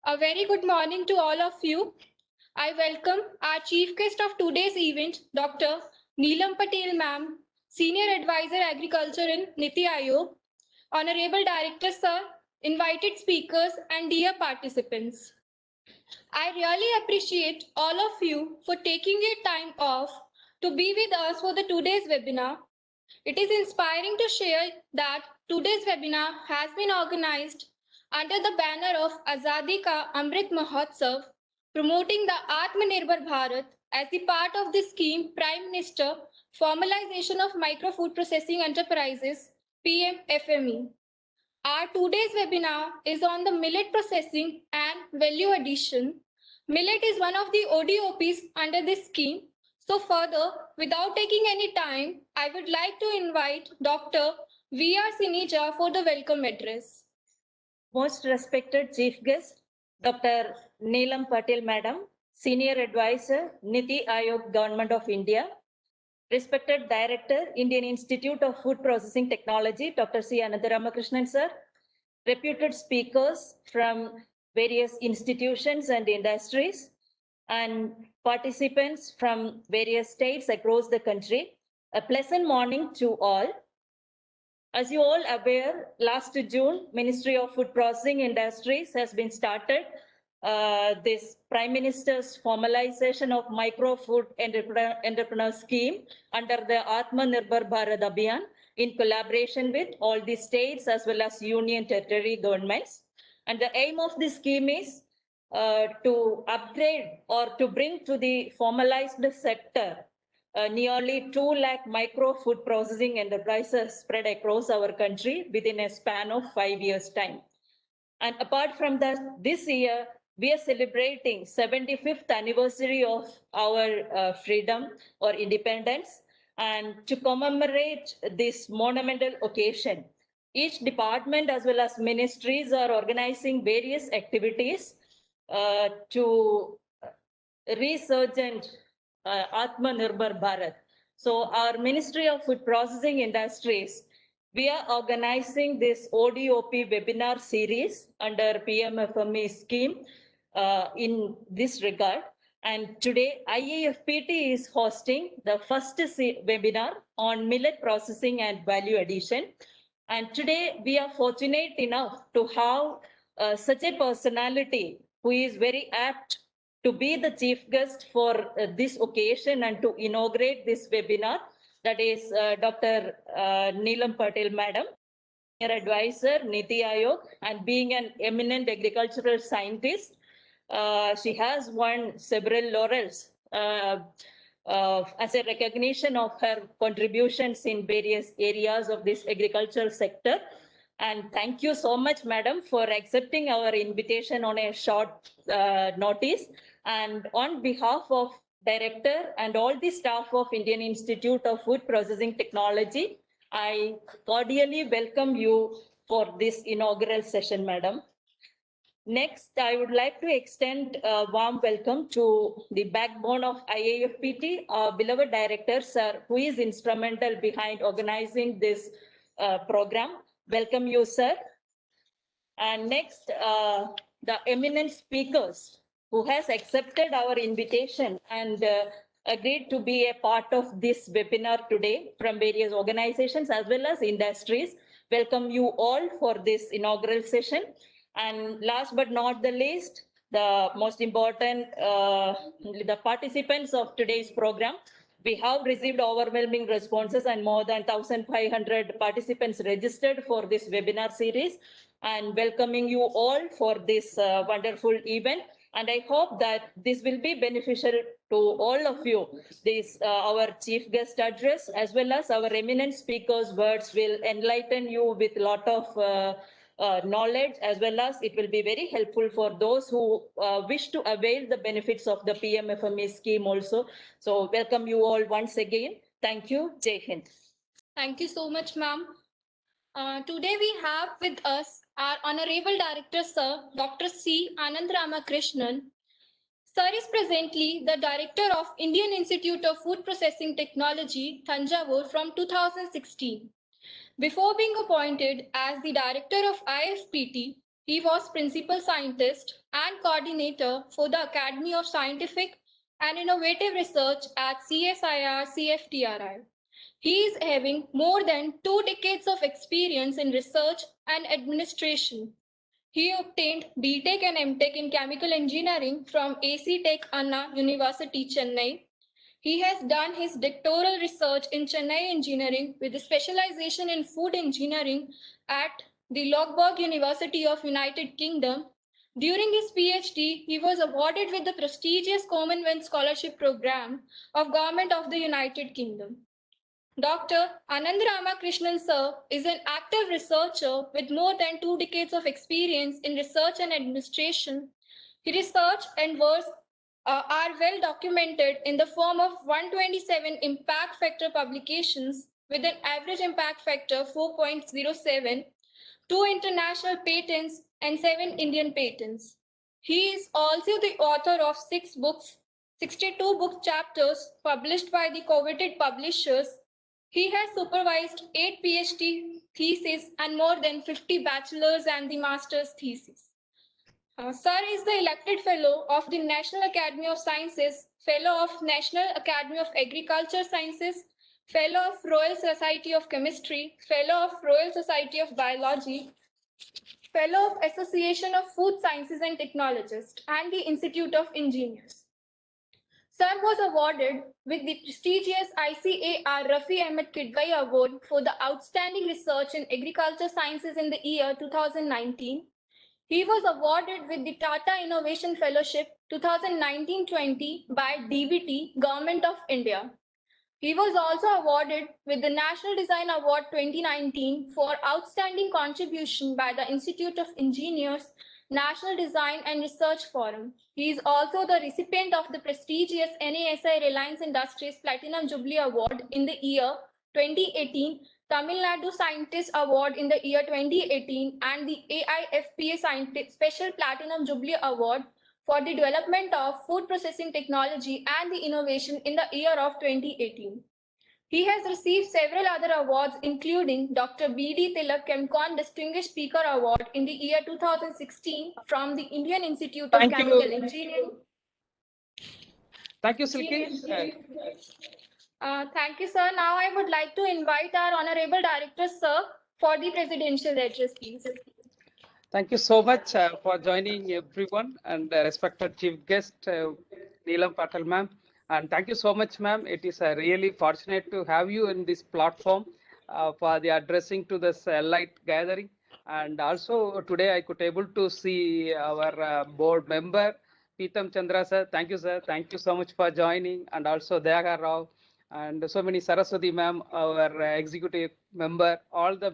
A very good morning to all of you. I welcome our chief guest of today's event, Dr. Neelam Patel Ma'am, Senior Advisor Agriculture in Niti Aayog, Honorable Director Sir, invited speakers and dear participants. I really appreciate all of you for taking your time off to be with us for the today's webinar. It is inspiring to share that today's webinar has been organized under the banner of Azadi Ka Amrit Mahotsav, promoting the Atmanirbhar Bharat as the part of the scheme Prime Minister Formalization of Micro Food Processing Enterprises PMFME. Our today's webinar is on the millet processing and value addition. Millet is one of the ODOPs under this scheme. So further, without taking any time, I would like to invite Dr. V.R. Sinija for the welcome address. Most respected Chief Guest, Dr. Neelam Patel Madam, Senior Advisor, Niti Aayog, Government of India. Respected Director, Indian Institute of Food Processing Technology, Dr. C. Anantharamakrishnan Sir. Reputed speakers from various institutions and industries, and participants from various states across the country. A pleasant morning to all. As you all aware, last June, Ministry of Food Processing Industries has been started this Prime Minister's formalization of micro food entrepreneur scheme under the Atmanirbhar Bharat Abhiyan in collaboration with all the states as well as union territory governments. And the aim of this scheme is to upgrade or to bring to the formalized sector nearly 2 lakh micro food processing enterprises spread across our country within a span of 5 years' time. And apart from that, this year, we are celebrating 75th anniversary of our freedom or independence. And to commemorate this monumental occasion, each department as well as ministries are organizing various activities to resurgent Atmanirbhar Bharat. So our Ministry of Food Processing Industries, we are organizing this ODOP webinar series under PMFME scheme in this regard. And today IAFPT is hosting the first webinar on millet processing and value addition. And today we are fortunate enough to have such a personality who is very apt to be the chief guest for this occasion and to inaugurate this webinar. That is Dr. Neelam Patel Madam, Senior Advisor, Niti Aayog, and being an eminent agricultural scientist, she has won several laurels as a recognition of her contributions in various areas of this agricultural sector. And thank you so much, Madam, for accepting our invitation on a short notice. And on behalf of Director and all the staff of Indian Institute of Food Processing Technology, I cordially welcome you for this inaugural session, Madam. Next, I would like to extend a warm welcome to the backbone of IAFPT, our beloved director, sir, who is instrumental behind organizing this program. Welcome you, sir. And next, the eminent speakers who has accepted our invitation and agreed to be a part of this webinar today from various organizations as well as industries. Welcome you all for this inaugural session. And last but not the least, the most important, the participants of today's program. We have received overwhelming responses and more than 1,500 participants registered for this webinar series, and welcoming you all for this wonderful event. And I hope that this will be beneficial to all of you. This our chief guest address as well as our eminent speakers' words will enlighten you with a lot of knowledge, as well as it will be very helpful for those who wish to avail the benefits of the PMFME scheme also. So welcome you all once again. Thank you. Jai Hind. Thank you so much, ma'am. Today we have with us our Honorable Director Sir, Dr. C. Anand Ramakrishnan. Sir is presently the Director of Indian Institute of Food Processing Technology, Thanjavur from 2016. Before being appointed as the Director of IFPT, He was principal scientist and coordinator for the Academy of Scientific and Innovative Research at CSIR CFTRI. He is having more than 2 decades of experience in research and administration. He obtained BTech and MTech in Chemical Engineering from AC Tech Anna University, Chennai. He has done his doctoral research in Chennai Engineering with a specialization in food engineering at the Loughborough University of United Kingdom. During his PhD, he was awarded with the prestigious Commonwealth Scholarship Program of Government of the United Kingdom. Dr. Anand Ramakrishnan Sir is an active researcher with more than 2 decades of experience in research and administration. His research and works are well documented in the form of 127 impact factor publications with an average impact factor 4.07, 2 international patents, and 7 Indian patents. He is also the author of 6 books, 62 book chapters published by the coveted publishers. He has supervised 8 PhD theses and more than 50 bachelor's and the master's theses. Sir is the elected fellow of the National Academy of Sciences, fellow of National Academy of Agriculture Sciences, fellow of Royal Society of Chemistry, fellow of Royal Society of Biology, fellow of Association of Food Sciences and Technologists, and the Institute of Engineers. Sir was awarded with the prestigious ICAR Rafi Ahmed Kidwai Award for the Outstanding Research in Agriculture Sciences in the year 2019. He was awarded with the Tata Innovation Fellowship 2019-20 by DBT, Government of India. He was also awarded with the National Design Award 2019 for outstanding contribution by the Institute of Engineers, National Design and Research Forum. He is also the recipient of the prestigious NASI Reliance Industries Platinum Jubilee Award in the year 2018, Tamil Nadu Scientist Award in the year 2018, and the AIFPA Scientist Special Platinum Jubilee Award for the development of food processing technology and the innovation in the year of 2018. He has received several other awards, including Dr. B.D. Tilak Chemcon Distinguished Speaker Award in the year 2016 from the Indian Institute of Thank Chemical you. Engineering. Thank you, Silky. Thank you, sir. Now I would like to invite our Honorable Director, sir, for the presidential address, please. Thank you so much for joining everyone and respected chief guest, Neelam Patel ma'am. And thank you so much, ma'am. It is really fortunate to have you in this platform for the addressing to this light gathering. And also today I could able to see our board member, Peetam Chandra sir. Thank you, sir. Thank you so much for joining. And also Dayagar Rao and so many Saraswati ma'am, our executive member, all the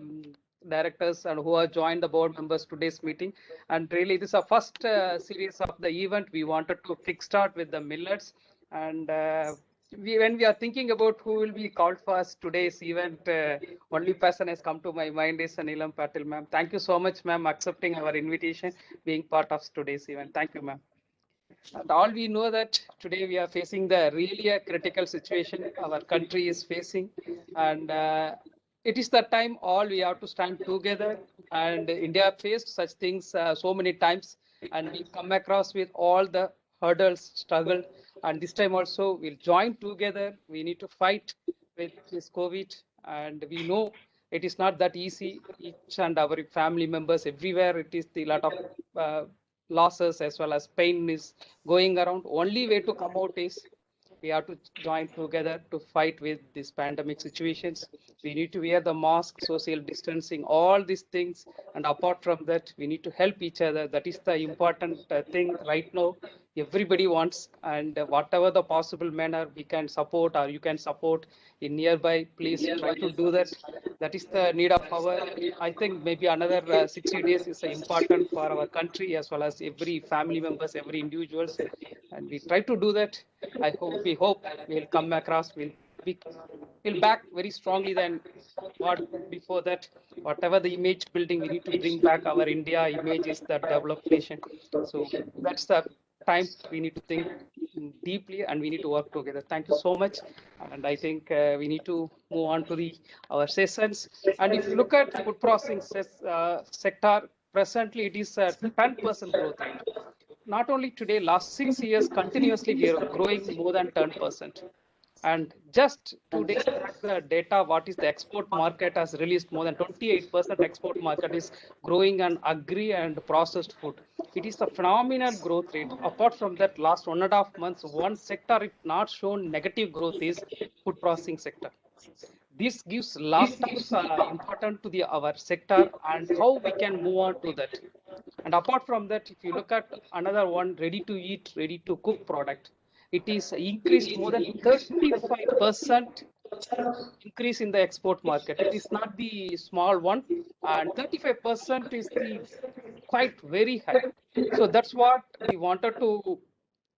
directors and who have joined the board members today's meeting. And really this is our first series of the event. We wanted to kickstart with the millets, and when we are thinking about who will be called for today's event, only person has come to my mind is Neelam Patel ma'am. Thank you so much, ma'am, accepting our invitation, being part of today's event. Thank you, ma'am. And all we know that today we are facing the really a critical situation our country is facing, and it is the time all we have to stand together. And India faced such things so many times, and we come across with all the hurdles, struggle, and this time also we'll join together. We need to fight with this COVID, and we know it is not that easy. Each and our family members everywhere, it is the lot of losses as well as pain is going around. Only way to come out is we have to join together to fight with these pandemic situations. We need to wear the mask, social distancing, all these things. And apart from that, we need to help each other. That is the important thing right now. Everybody wants, and whatever the possible manner we can support or you can support in nearby, please try to do that. That is the need of our, I think maybe another 60 days is important for our country as well as every family members, every individuals. And we try to do that. We hope we'll come across, we'll back very strongly than what before that. Whatever the image building, we need to bring back our India image is the developed nation. So that's the time we need to think deeply and we need to work together. Thank you so much. And I think we need to move on to our sessions. And if you look at food processing sector, presently it is a 10% growth rate. Not only today, last 6 years continuously we are growing more than 10%. And just today, the data, what is the export market has released, more than 28% export market is growing on agri and processed food. It is a phenomenal growth rate. Apart from that, last 1.5 months, one sector it not shown negative growth is food processing sector. This gives lot of important to the our sector and how we can move on to that. And apart from that, if you look at another one, ready to eat, ready to cook product, it is increased more than 35% increase in the export market. It is not the small one, and 35% is the quite very high. So that's what we wanted to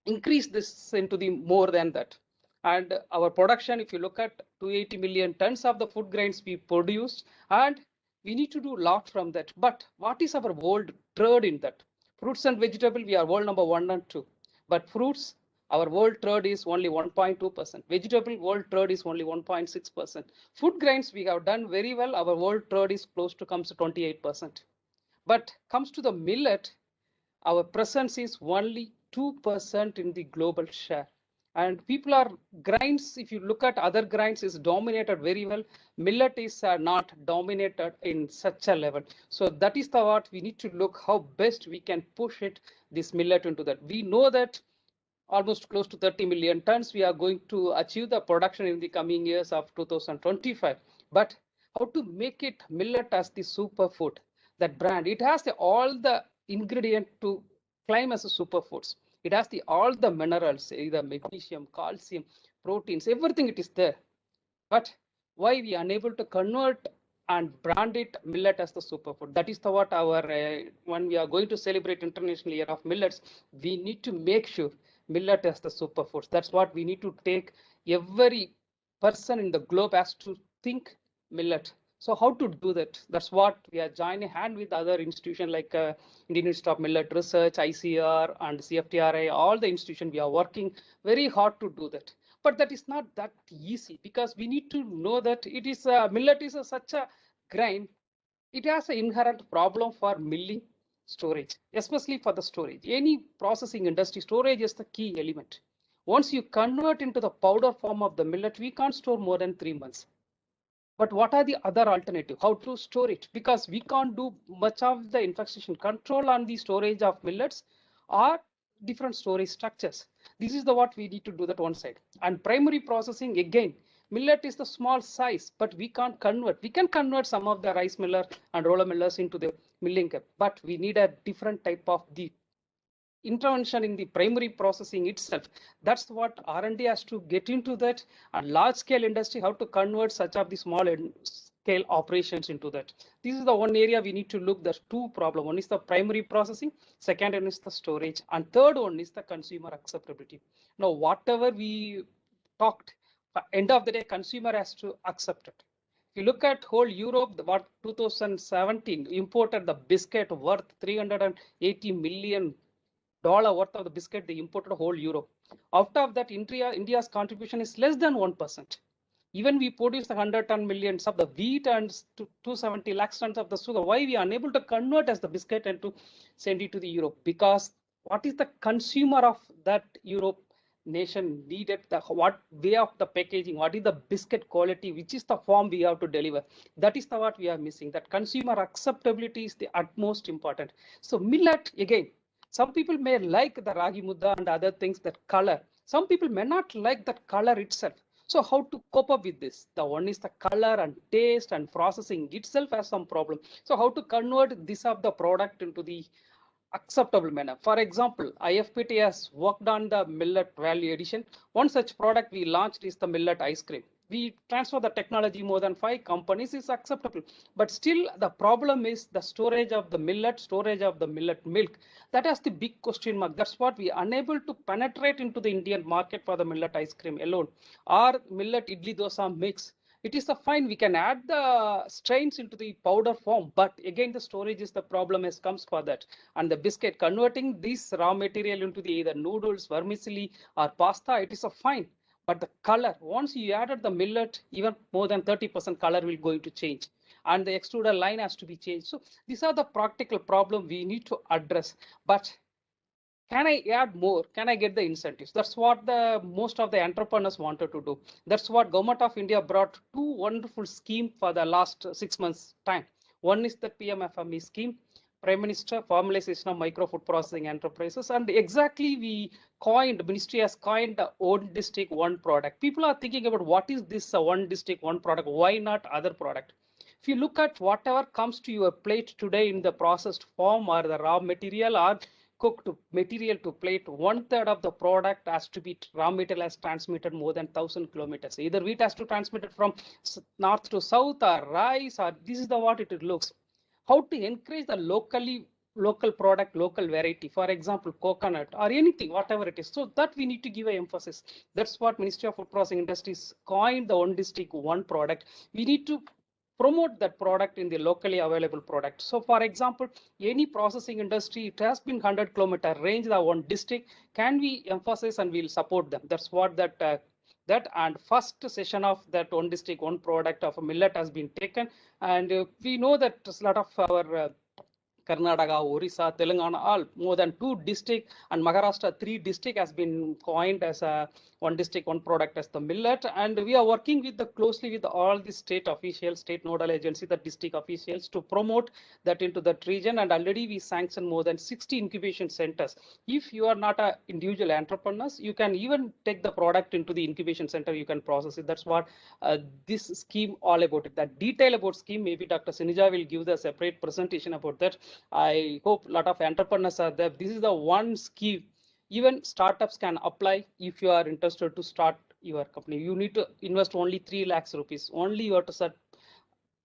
increase this into the more than that. And our production, if you look at 280 million tons of the food grains we produced, and we need to do a lot from that. But what is our world trade in that? Fruits and vegetable, we are world number 1 and 2. But fruits, our world trade is only 1.2%. Vegetable world trade is only 1.6%. Food grains, we have done very well. Our world trade is close to comes to 28%. But comes to the millet, our presence is only 2% in the global share. And people are grains, if you look at other grains, is dominated very well. Millet is not dominated in such a level. So that is the what we need to look how best we can push it, this millet into that. We know that almost close to 30 million tons we are going to achieve the production in the coming years of 2025. But how to make it millet as the superfood, that brand, it has all the ingredient to claim as a superfoods. It has all the minerals, either magnesium, calcium, proteins, everything it is there. But why we are unable to convert and brand it millet as the superfood? That is the what our when we are going to celebrate International Year of Millets, we need to make sure millet as the superfoods. That's what we need to take. Every person in the globe has to think millet. So how to do that? That's what we are joining hand with other institutions like Indian Institute of Millet Research, ICR, and CFTRI. All the institutions we are working very hard to do that. But that is not that easy, because we need to know that it is millet is such a grain. It has an inherent problem for milling, storage, especially for the storage. Any processing industry, storage is the key element. Once you convert into the powder form of the millet, we can't store more than 3 months. But what are the other alternatives? How to store it? Because we can't do much of the infection control on the storage of millets or different storage structures. This is the what we need to do that one side. And primary processing, again, millet is the small size, but we can't convert. We can convert some of the rice miller and roller millers into the milling cup, but we need a different type of the intervention in the primary processing itself. That's what R&D has to get into that, and large scale industry how to convert such of the small scale operations into that. This is the one area we need to look. There's two problems. One is the primary processing, second one is the storage, and third one is the consumer acceptability. Now whatever we talked, end of the day consumer has to accept it. If you look at whole Europe, what 2017 imported the biscuit worth $380 million worth of the biscuit they imported whole Europe. Out of that, India's contribution is less than 1%. Even we produce 110 millions of the wheat and 270 lakhs tons of the sugar. Why we are unable to convert as the biscuit and to send it to the Europe? Because what is the consumer of that Europe nation needed, the what way of the packaging, what is the biscuit quality, which is the form we have to deliver. That is the what we are missing. That consumer acceptability is the utmost important. So millet, again, some people may like the ragi mudda and other things, that color. Some people may not like that color itself. So how to cope up with this? The one is the color and taste and processing itself has some problem. So how to convert this of the product into the acceptable manner? For example, IFPT has worked on the millet value addition. One such product we launched is the millet ice cream. We transfer the technology more than 5 companies is acceptable, but still the problem is the storage of the millet milk. That has the big question mark. That's what we are unable to penetrate into the Indian market for the millet ice cream alone or millet idli dosa mix. It is the fine, we can add the strains into the powder form, but again the storage is the problem as comes for that. And the biscuit, converting this raw material into the either noodles, vermicelli or pasta, it is a fine. But the color, once you added the millet, even more than 30% color will going to change. and the extruder line has to be changed. So these are the practical problem we need to address. But can I add more? Can I get the incentives? That's what the most of the entrepreneurs wanted to do. That's what Government of India brought two wonderful schemes for the last 6 months time. One is the PMFME scheme, Prime Minister Formalization of Micro Food Processing Enterprises, and exactly we coined, ministry has coined the one district, one product. People are thinking about what is this one district, one product? Why not other product? If you look at whatever comes to your plate today in the processed form or the raw material or cooked material to plate, 1/3 of the product has to be raw material has transmitted more than 1,000 kilometers. Either wheat has to transmit it from north to south, or rice, or this is the what it looks. How to encourage the local product, local variety, for example, coconut or anything, whatever it is. So that we need to give a emphasis. That's what Ministry of Food Processing Industries coined the one district, one product. We need to promote that product in the locally available product. So for example, any processing industry, it has been 100-kilometer range, the one district, can we emphasize and we'll support them. That's what that and first session of that one district, one product of a millet has been taken. And we know that a lot of our Karnataka, Orissa, Telangana, all more than 2 districts, and Maharashtra 3 districts has been coined as a one district, one product as the millet. And we are working with closely with all the state officials, state nodal agency, the district officials to promote that into that region. And already we sanctioned more than 60 incubation centers. If you are not a individual entrepreneurs, you can even take the product into the incubation center, you can process it. That's what this scheme all about it. That detail about scheme, maybe Dr. Sinija will give the separate presentation about that. I hope a lot of entrepreneurs are there. This is the one scheme even startups can apply. If you are interested to start your company, you need to invest only 3 lakhs rupees. Only you have to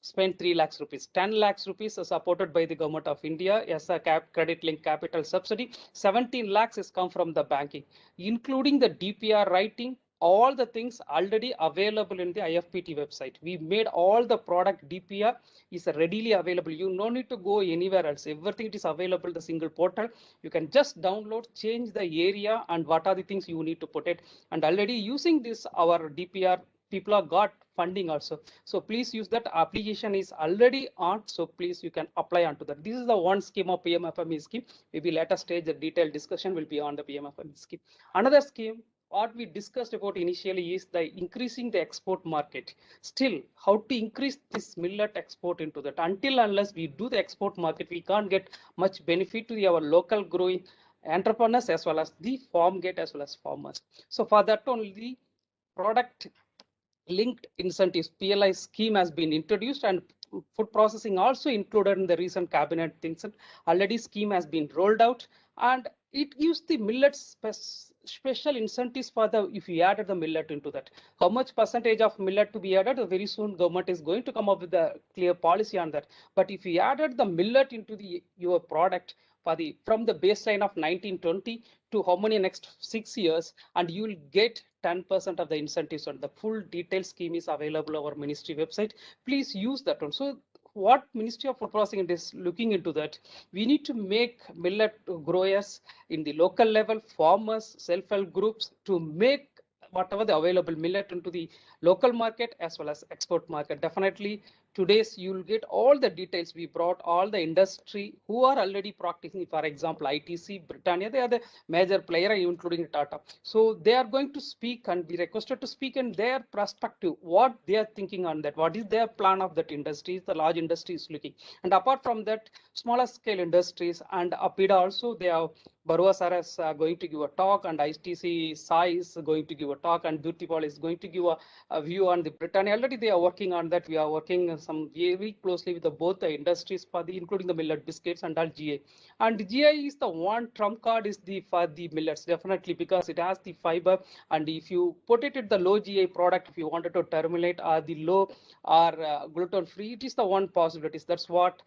spend 3 lakhs rupees. 10 lakhs rupees is supported by the Government of India as a credit link capital subsidy. 17 lakhs is come from the banking, including the DPR writing. All the things already available in the IFPT website. We made all the product DPR is readily available. You no need to go anywhere else. Everything is available in the single portal. You can just download, change the area and what are the things you need to put it. And already using this, our DPR people have got funding also. So please use that. Application is already on. So please you can apply onto that. This is the one scheme of PMFME scheme. Maybe later stage the detailed discussion will be on the PMFME scheme. Another scheme what we discussed about initially is the increasing the export market. Still, how to increase this millet export into that? Until unless we do the export market, we can't get much benefit to our local growing entrepreneurs as well as the farm gate as well as farmers. So for that only product linked incentives PLI scheme has been introduced, and food processing also included in the recent cabinet things. Already scheme has been rolled out, and it gives the millet special incentives for the if you added the millet into that. How much percentage of millet to be added? Very soon government is going to come up with a clear policy on that. But if you added the millet into your product for from the baseline of 1920 to how many next 6 years, and you will get 10% of the incentives. And the full detailed scheme is available on our ministry website. Please use that one. So what Ministry of Food Processing is looking into that, we need to make millet growers in the local level, farmers, self-help groups to make whatever the available millet into the local market as well as export market. Definitely today's you'll get all the details. We brought all the industry who are already practicing. For example, ITC, Britannia, they are the major player, including Tata. So they are going to speak and be requested to speak in their perspective, what they are thinking on that, what is their plan of that industry, the large industry is looking. And apart from that, smaller scale industries and APIDA also, they are Barua sir is going to give a talk, and ITC Sai is going to give a talk, and Durtipal is going to give a view on the Britannia. Already they are working on that. We are working some very closely with both the industries for including the millet biscuits and all GI. And GI is the one trump card is for the millets, definitely, because it has the fiber. And if you put it at the low GI product, if you wanted to terminate the low or gluten free, it is the one possibilities. That's what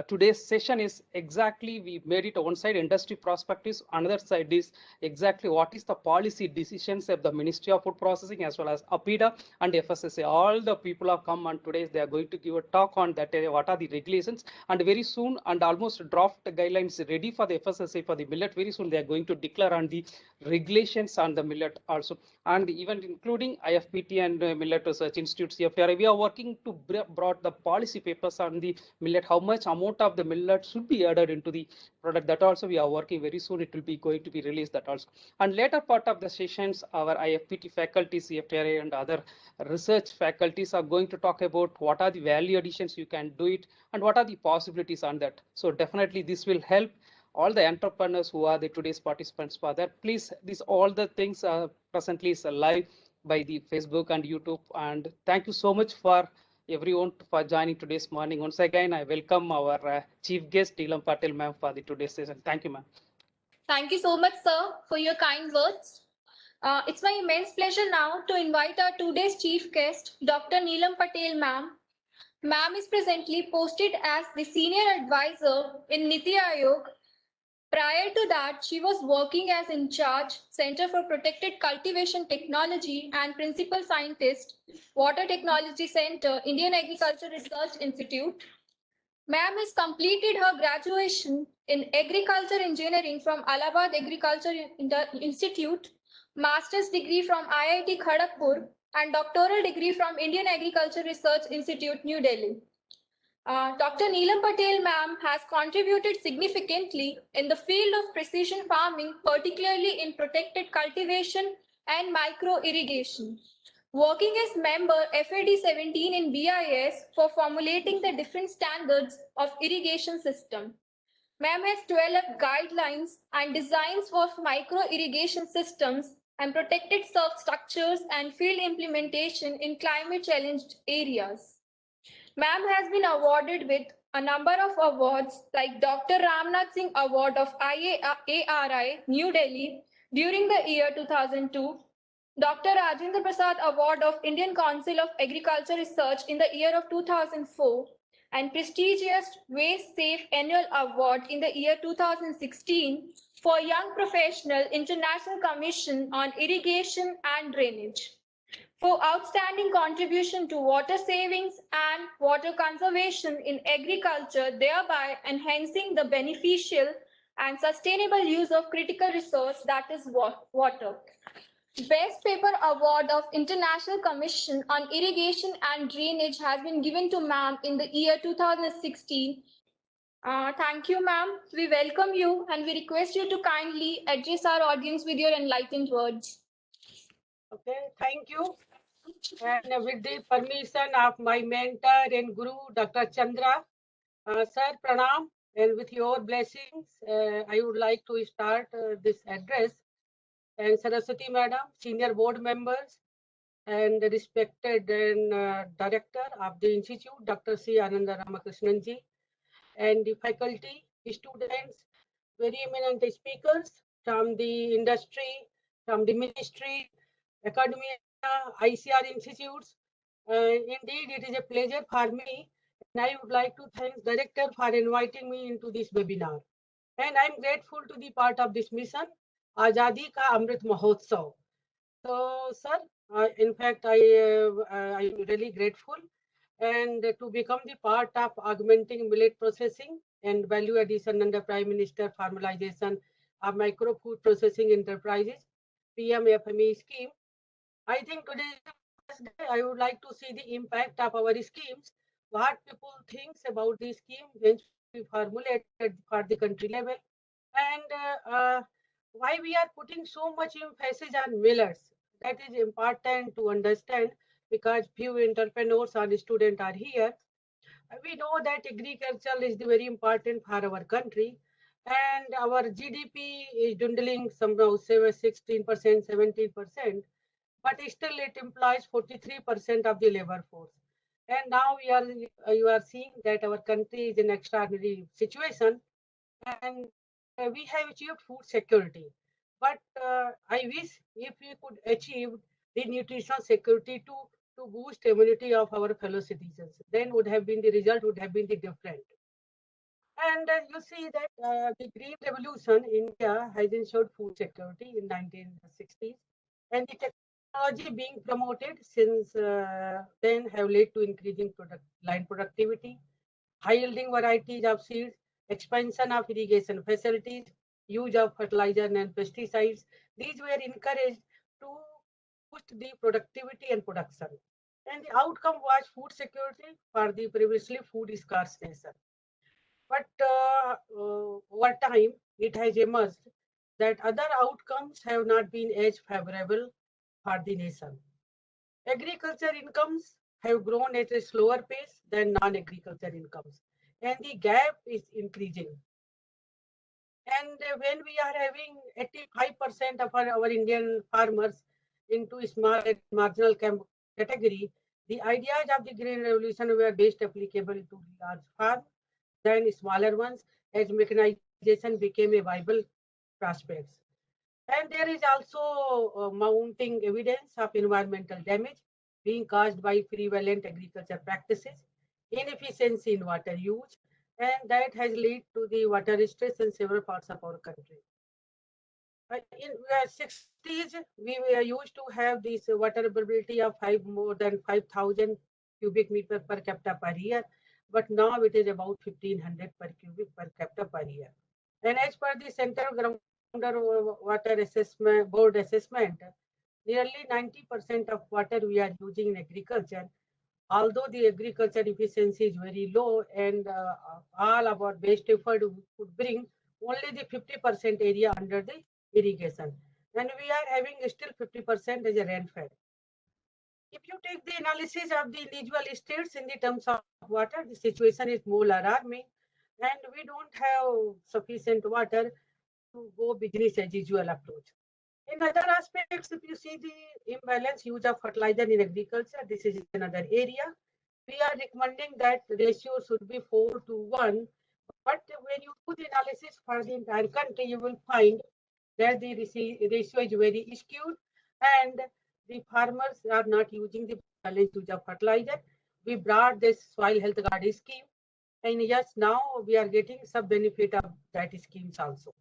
today's session is exactly, we made it one side industry perspectives, another side is exactly what is the policy decisions of the Ministry of Food Processing as well as APIDA and FSSA. All the people have come, and today they are going to give a talk on that, what are the regulations, and very soon, and almost draft guidelines ready for the FSSA for the millet. Very soon they are going to declare on the regulations on the millet also, and even including IFPT and Millet Research Institute, CFTRI. We are working to brought the policy papers on the millet, how much amount of the millet should be added into the product. That also we are working. Very soon it will be going to be released, that also. And later part of the sessions, our IFPT faculty, CFTRI and other research faculties are going to talk about what are the value additions you can do it and what are the possibilities on that. So definitely this will help all the entrepreneurs who are the today's participants for that. Please, these all the things are presently is live by the Facebook and YouTube. And thank you so much for everyone for joining today's morning. Once again, I welcome our chief guest, Neelam Patel ma'am, for the today's session. Thank you, ma'am. Thank you so much, sir, for your kind words. It's my immense pleasure now to invite our today's chief guest, Dr. Neelam Patel ma'am. Ma'am is presently posted as the senior advisor in Niti Aayog. Prior to that, she was working as in charge, Center for Protected Cultivation Technology and principal scientist, Water Technology Center, Indian Agriculture Research Institute. Ma'am has completed her graduation in Agriculture Engineering from Allahabad Agriculture Institute, master's degree from IIT Kharagpur, and doctoral degree from Indian Agriculture Research Institute, New Delhi. Dr. Neelam Patel ma'am has contributed significantly in the field of precision farming, particularly in protected cultivation and micro irrigation. Working as member FAD 17 in BIS for formulating the different standards of irrigation system. Ma'am has developed guidelines and designs for micro irrigation systems and protected structures and field implementation in climate challenged areas. Ma'am has been awarded with a number of awards like Dr. Ramnath Singh Award of IARI, New Delhi during the year 2002, Dr. Rajendra Prasad Award of Indian Council of Agriculture Research in the year of 2004, and prestigious Waste Safe Annual Award in the year 2016 for Young Professional International Commission on Irrigation and Drainage, for outstanding contribution to water savings and water conservation in agriculture, thereby enhancing the beneficial and sustainable use of critical resource, that is water. Best Paper Award of International Commission on Irrigation and Drainage has been given to ma'am in the year 2016. Thank you, ma'am. We welcome you and we request you to kindly address our audience with your enlightened words. Okay, thank you. And with the permission of my mentor and guru, Dr. Chandra, sir, pranam, and with your blessings, I would like to start this address. And Saraswati Madam, senior board members, and the respected and director of the institute, Dr. C. Ananda Ramakrishnan ji, and the faculty, students, very eminent speakers from the industry, from the ministry, academia, ICR institutes. Indeed, it is a pleasure for me, and I would like to thank Director for inviting me into this webinar. And I'm grateful to be part of this mission, Azadi Ka Amrit Mahotsav. So, sir, in fact, I'm really grateful, and to become the part of augmenting millet processing and value addition under Prime Minister formalization of micro food processing enterprises, PMFME scheme. I think today I would like to see the impact of our schemes, what people think about the scheme when we formulated for the country level, and why we are putting so much emphasis on millets. That is important to understand because few entrepreneurs or students are here. We know that agriculture is very important for our country, and our GDP is dwindling somehow 16%, 17%, but still it implies 43% of the labor force. And now you are seeing that our country is in extraordinary situation, and we have achieved food security. But I wish if we could achieve the nutritional security to boost immunity of our fellow citizens, then would have been the result would have been the different. And you see that the Green Revolution in India has ensured food security in 1960s, and the technology being promoted since then have led to increasing line productivity, high yielding varieties of seeds, expansion of irrigation facilities, use of fertilizer and pesticides. These were encouraged to boost the productivity and production. And the outcome was food security for the previously food scarce nation. But over time, it has emerged that other outcomes have not been as favorable for the nation. Agriculture incomes have grown at a slower pace than non-agriculture incomes, and the gap is increasing. And when we are having 85% of our Indian farmers into small and marginal category, the ideas of the Green Revolution were best applicable to large farms than smaller ones as mechanization became a viable prospect. And there is also mounting evidence of environmental damage being caused by prevalent agriculture practices, inefficiency in water use, and that has led to the water stress in several parts of our country. In the 60s, we were used to have this water availability of more than 5,000 cubic meter per capita per year, but now it is about 1,500 per cubic per capita per year. And as per the Central Groundwater Water Assessment Board assessment, nearly 90% of water we are using in agriculture, although the agriculture efficiency is very low and all our best effort would bring only the 50% area under the irrigation. And we are having still 50% as a rainfall. If you take the analysis of the individual states in the terms of water, the situation is more alarming, and we don't have sufficient water to go business as usual approach. In other aspects, if you see the imbalance use of fertilizer in agriculture, this is another area. We are recommending that ratio should be 4:1. But when you do the analysis for the entire country, you will find that the ratio is very skewed and the farmers are not using the balanced use of fertilizer. We brought this soil health guard scheme, and yes, now we are getting some benefit of that schemes also.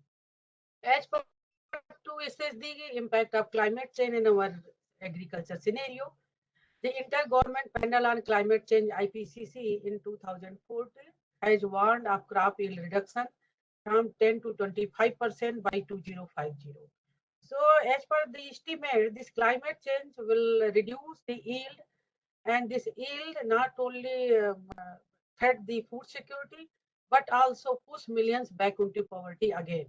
As per to assess the impact of climate change in our agriculture scenario, the Intergovernment Panel on Climate Change (IPCC) in 2014 has warned of crop yield reduction from 10 to 25% by 2050. So, as per the estimate, this climate change will reduce the yield, and this yield not only threat the food security but also push millions back into poverty again.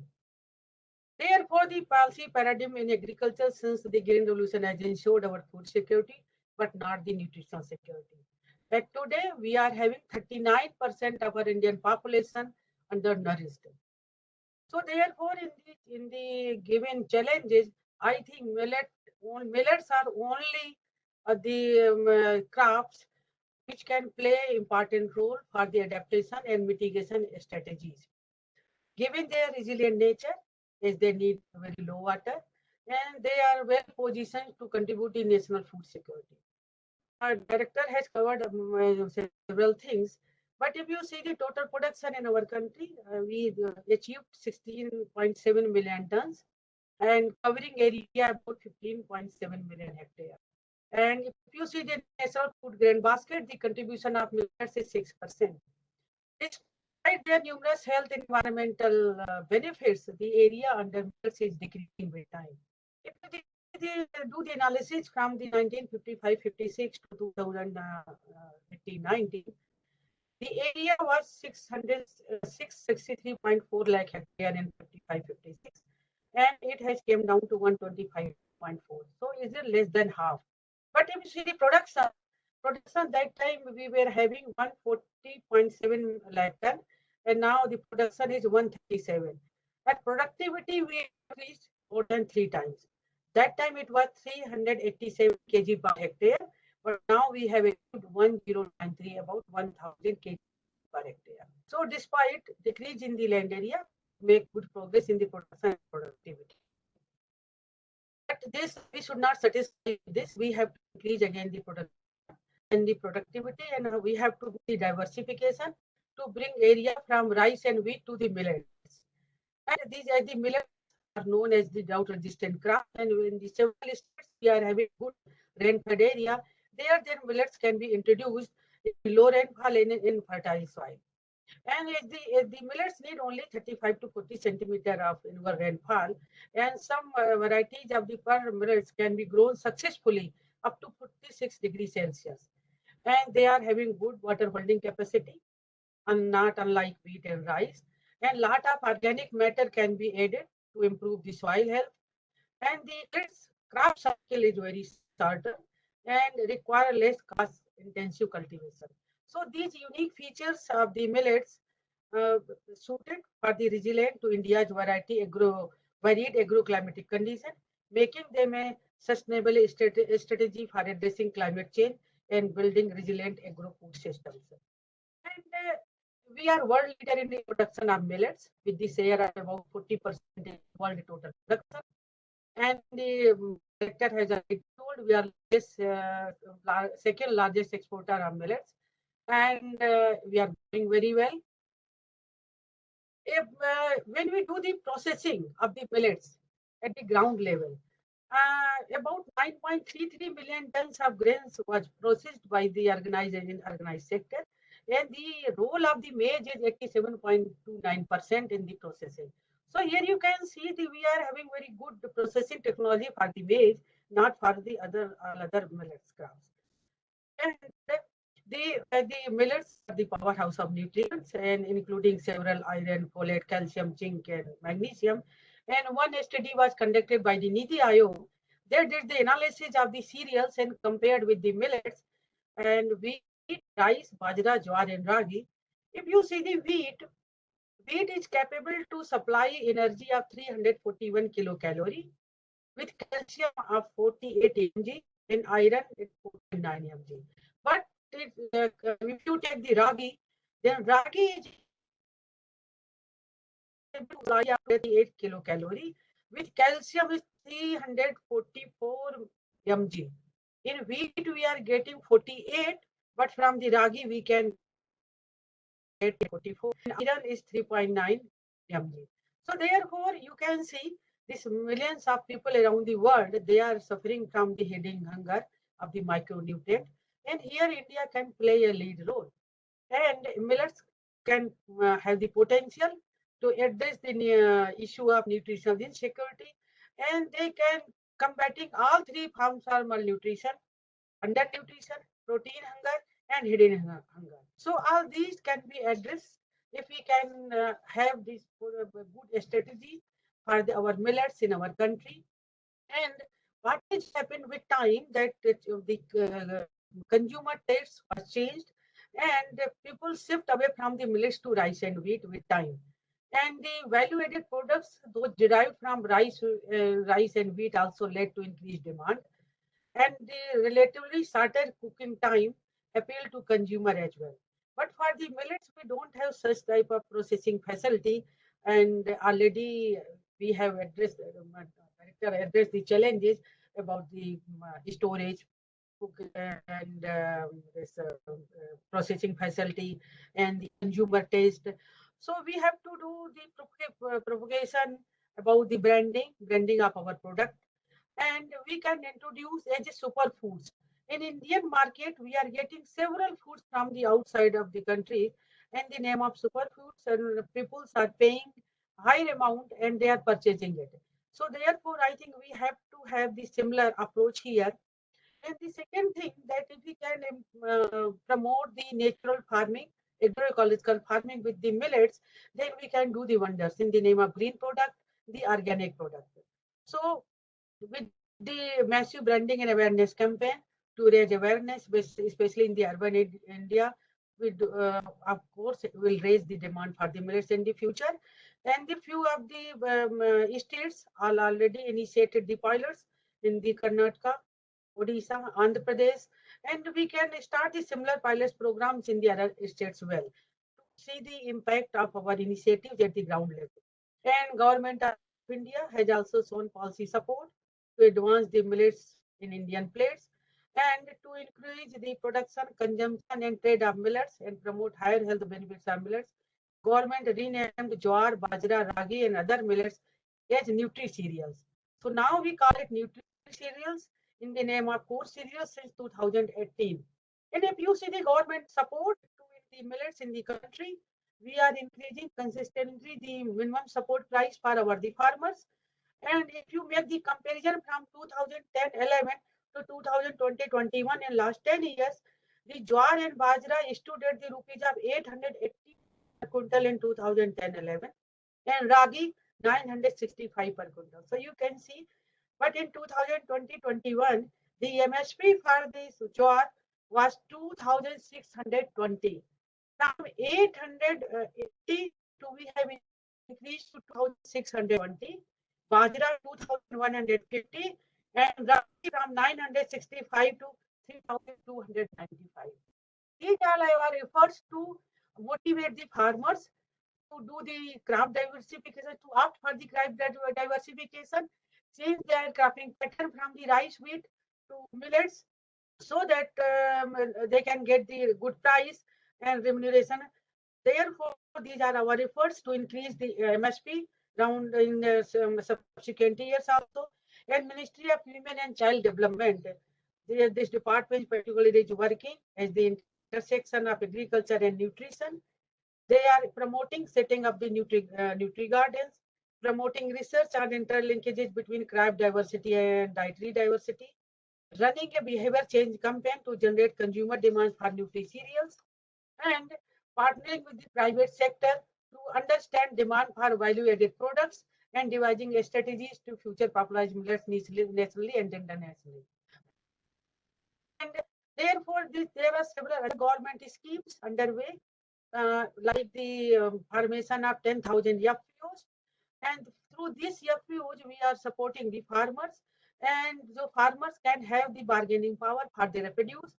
Therefore, the policy paradigm in agriculture since the Green Revolution has ensured our food security, but not the nutritional security. But today, we are having 39% of our Indian population undernourished. So therefore, in the given challenges, I think millets are only the crops which can play important role for the adaptation and mitigation strategies. Given their resilient nature, as they need very low water, and they are well positioned to contribute in national food security. Our director has covered several things, but if you see the total production in our country, we achieved 16.7 million tons and covering area about 15.7 million hectares. And if you see the national food grain basket, the contribution of millets is 6%. Despite their numerous health and environmental benefits, the area under millets is decreasing with time. If you do the analysis from the 1955-56 to 2018-19, the area was 663.4 lakh hectare in 55-56, and it has came down to 125.4. So is it less than half? But if you see the production that time we were having 140.7 lakh ton, and now the production is 137. At productivity, we increased more than 3 times. That time it was 387 kg per hectare, but now we have achieved 1093, about 1000 kg per hectare. So despite decrease in the land area, make good progress in the production and productivity. But this, we should not satisfy this. We have to increase again the production and the productivity, and we have to do the diversification to bring area from rice and wheat to the millets. And the millets are known as the drought-resistant crop. And in the several states we are having good rain-fed area, there then millets can be introduced in low rainfall in fertile soil. And the millets need only 35 to 40 centimeter of annual rainfall, and some varieties of the pearl millets can be grown successfully up to 46 degrees Celsius. And they are having good water holding capacity, and not unlike wheat and rice. And lot of organic matter can be added to improve the soil health. And the millets crop cycle is very shorter and require less cost intensive cultivation. So these unique features of the millets uh, suited for the resilient to India's varied agroclimatic condition, making them a sustainable strategy for addressing climate change and building resilient agro food systems. And we are world leader in the production of millets with the share of about 40% in world total production. And the sector has already told we are second largest exporter of millets, and we are doing very well. If, when we do the processing of the millets at the ground level, about 9.33 million tons of grains was processed by the organized sector, and the role of the maize is 87.29% in the processing. So here you can see we are having very good processing technology for the maize, not for the other millets crops. And the millets are the powerhouse of nutrients, and including several iron, folate, calcium, zinc, and magnesium. And one study was conducted by the Niti Aayog. They did the analysis of the cereals and compared with the millets and wheat, rice, bajra, jowar, and ragi. If you see the wheat is capable to supply energy of 341 kilocalorie with calcium of 48 mg and iron at 4.9 mg. But if you take the ragi, then ragi is able to supply up to 38 kilocalorie with calcium is 344 mg. In wheat we are getting 48, but from the ragi we can get 44. And iron is 3.9 mg. So therefore you can see these millions of people around the world, they are suffering from the hidden hunger of the micronutrient. And here India can play a lead role. And millets can have the potential to address the issue of nutritional insecurity, and they can combating all three forms of malnutrition, undernutrition, protein hunger, and hidden hunger. So all these can be addressed if we can have this good strategy for our millets in our country. And what has happened with time that the consumer taste was changed, and people shift away from the millets to rice and wheat with time. And the value-added products, those derived from rice and wheat, also led to increased demand. And the relatively shorter cooking time appeal to consumer as well. But for the millets, we don't have such type of processing facility, and already we have addressed director addressed the challenges about the storage and this processing facility and the consumer taste. So we have to do the propagation about the branding of our product, and we can introduce as a superfoods. In Indian market, we are getting several foods from the outside of the country in the name of superfoods, and people are paying high amount and they are purchasing it. So therefore, I think we have to have the similar approach here. And the second thing that if we can promote the natural farming, agroecological farming with the millets, then we can do the wonders in the name of green product, the organic product. So with the massive branding and awareness campaign to raise awareness, especially in the urban India, we do, of course, it will raise the demand for the millets in the future. And the few of the states are already initiated the pilots in the Karnataka, Odisha, Andhra Pradesh, and we can start the similar pilots programs in the other states well to see the impact of our initiatives at the ground level. And Government of India has also shown policy support to advance the millets in Indian plates. And to increase the production, consumption, and trade of millets and promote higher health benefits of millets, government renamed jowar, bajra, ragi, and other millets as nutri cereals. So now we call it nutri cereals in the name of core cereals since 2018. And if you see the government support to the millets in the country, we are increasing consistently the minimum support price for our the farmers. And if you make the comparison from 2010-11 to 2020-21 in last 10 years, the jowar and bajra stood at the rupees of 880 per quintal in 2010-11 and ragi 965 per quintal. So you can see, but in 2020-21, the MSP for this jowar was 2,620. From 880 to we have increased to 2,620. Bajra 2,150 and ragi from 965 to 3,295. These are our efforts to motivate the farmers to do the crop diversification, to opt for the crop diversification, change their cropping pattern from the rice, wheat to millets, so that they can get the good price and remuneration. Therefore, these are our efforts to increase the MSP round in some subsequent years also. And Ministry of Women and Child Development, this department particularly is working as the intersection of agriculture and nutrition. They are promoting setting up the nutri gardens, promoting research on interlinkages between crop diversity and dietary diversity, running a behavior change campaign to generate consumer demand for nutri cereals, and partnering with the private sector to understand demand for value-added products and devising strategies to future popularize millets nationally and internationally. And therefore, there are several other government schemes underway, like the formation of 10,000 FPOs. And through these FPOs, we are supporting the farmers, and so farmers can have the bargaining power for their produce.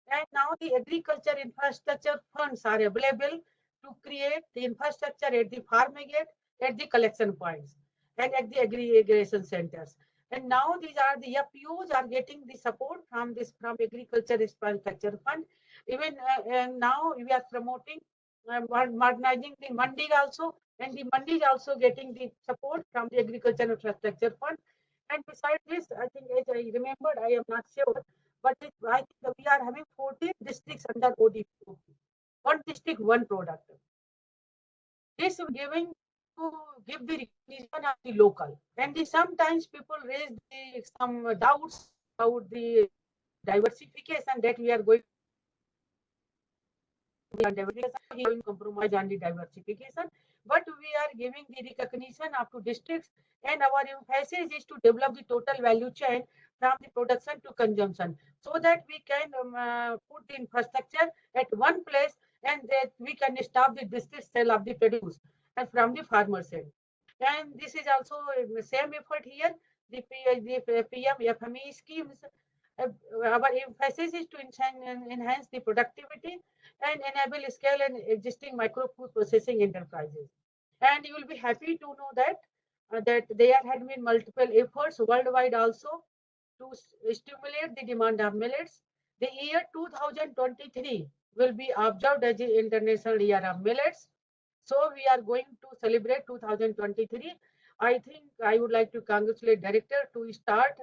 And now the agriculture infrastructure funds are available to create the infrastructure at the farm gate, at the collection points, and at the aggregation centers. And now these are the FPOs are getting the support from agriculture infrastructure fund. Even and now we are promoting modernizing the mandi also, and the mandi is also getting the support from the agriculture infrastructure fund. And besides this, I think as I remembered, I am not sure, but I think we are having 14 districts under ODP. One district, one product. This is giving to give the recognition of the local. And sometimes people raise some doubts about the diversification that we are going to compromise on the diversification, but we are giving the recognition up to districts, and our emphasis is to develop the total value chain from the production to consumption, so that we can put the infrastructure at one place, and that we can stop the district sale of the produce and from the farmer side. And this is also the same effort here. The PM FME schemes, our emphasis is to enhance the productivity and enable scale and existing micro food processing enterprises. And you will be happy to know that there had been multiple efforts worldwide also to stimulate the demand of millets. The year 2023 will be observed as the International Year of Millets. So we are going to celebrate 2023. I think I would like to congratulate director to start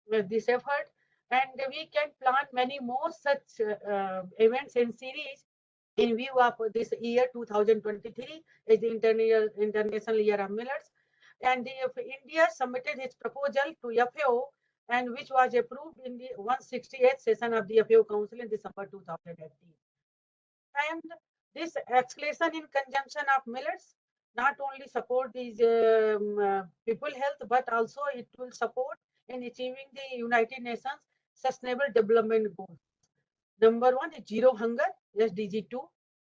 this effort, and we can plan many more such events and series in view of this year 2023 is the International Year of Millets. And if India submitted its proposal to FAO, and which was approved in the 168th session of the FAO Council in December 2018. And this escalation in consumption of millets not only support these people health, but also it will support in achieving the United Nations Sustainable Development Goals. Number 1 is zero hunger, SDG 2,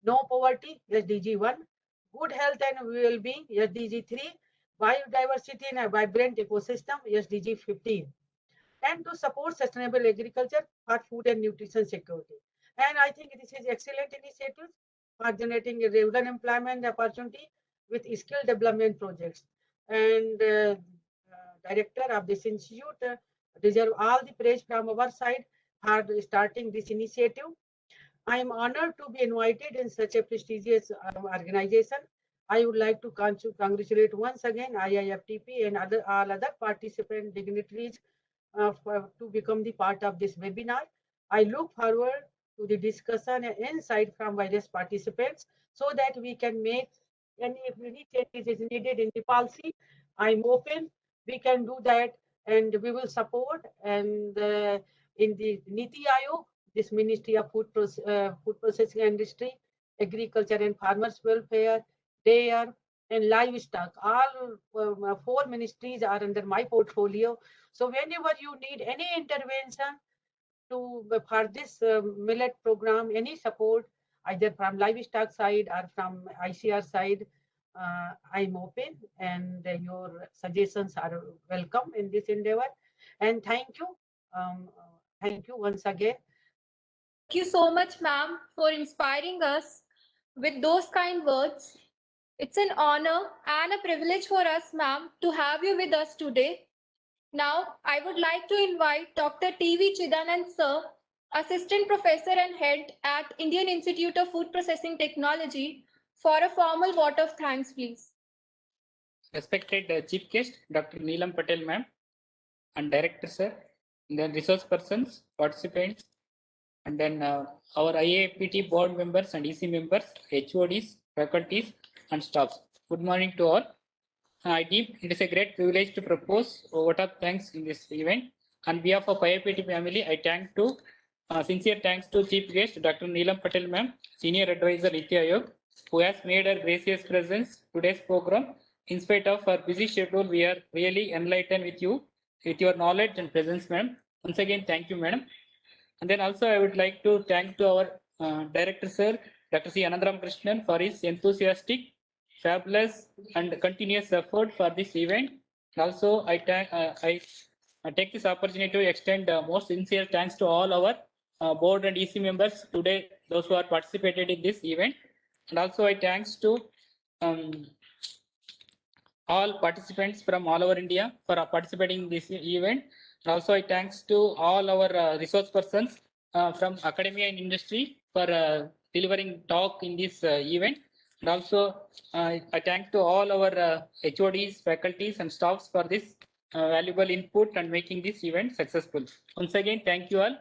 no poverty, SDG 1, good health and well-being, SDG 3, biodiversity and a vibrant ecosystem, SDG 15, and to support sustainable agriculture for food and nutrition security. And I think this is excellent initiative for generating a rural employment opportunity with skill development projects. And director of this institute deserve all the praise from our side for starting this initiative. I am honored to be invited in such a prestigious organization. I would like to congratulate once again IIFTP and all other participant dignitaries to become the part of this webinar. I look forward to the discussion and insight from various participants so that we can make if any changes is needed in the policy. I'm open. We can do that, and we will support. And in the Niti Aayog, this Ministry of Food Processing Industry, Agriculture and Farmers Welfare, Dairy and Livestock, all 4 ministries are under my portfolio. So whenever you need any intervention for this millet program, any support, either from livestock side or from ICR side, I'm open, and your suggestions are welcome in this endeavor. And thank you. Thank you once again. Thank you so much, ma'am, for inspiring us with those kind words. It's an honor and a privilege for us, ma'am, to have you with us today. Now, I would like to invite Dr. T.V. Chidanand, sir, Assistant Professor and Head at Indian Institute of Food Processing Technology, for a formal vote of thanks, please. Respected Chief Guest, Dr. Neelam Patel, ma'am, and Director, sir, and then resource persons, participants, and then our IAPT board members and EC members, HODs, faculties, and staffs. Good morning to all. I deem it is a great privilege to propose a vote of thanks in this event. On behalf of IAPT family, I sincere thanks to Chief Guest Dr. Neelam Patel, ma'am, Senior Advisor Niti Aayog, who has made her gracious presence today's program. In spite of our busy schedule, we are really enlightened with you, with your knowledge and presence, ma'am. Once again, thank you, madam. And then also I would like to thank to our Director, sir, Dr. C. Anandaram Krishnan, for his enthusiastic, fabulous, and continuous effort for this event. Also, I take this opportunity to extend most sincere thanks to all our board and EC members today, those who are participated in this event. And also I thanks to all participants from all over India for participating in this event. And also I thanks to all our resource persons from academia and industry for delivering talk in this event. And also I thank to all our HODs, faculties and staffs for this valuable input and making this event successful. Once again, thank you all.